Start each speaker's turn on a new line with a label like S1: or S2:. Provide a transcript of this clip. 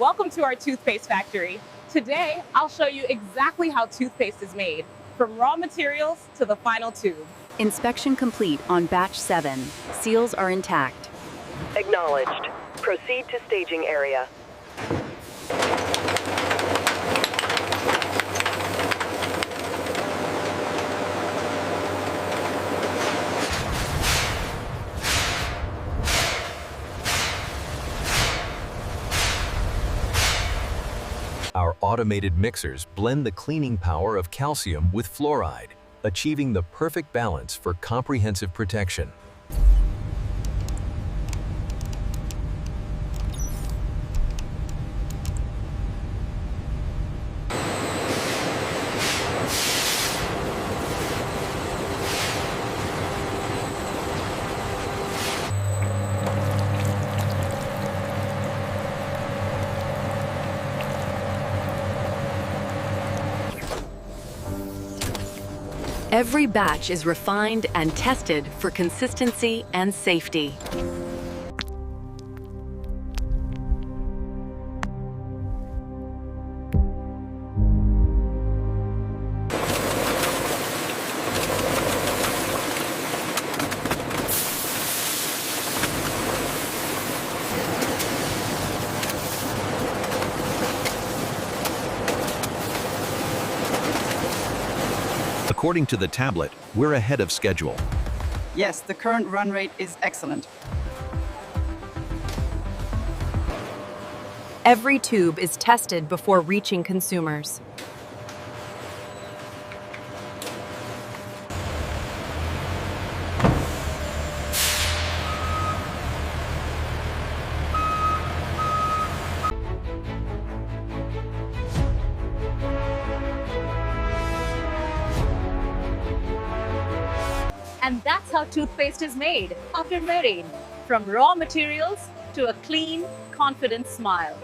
S1: Welcome to our toothpaste factory. Today, I'll show you exactly how toothpaste is made, from raw materials to the final tube.
S2: Inspection complete on batch 7. Seals are intact.
S3: Acknowledged. Proceed to staging area.
S4: Our automated mixers blend the cleaning power of calcium with fluoride, achieving the perfect balance for comprehensive protection.
S2: Every batch is refined and tested for consistency and safety.
S5: According to the tablet, we're ahead of schedule.
S6: Yes, the current run rate is excellent.
S7: Every tube is tested before reaching consumers.
S1: And that's how toothpaste is made, after marrying, from raw materials to a clean, confident smile.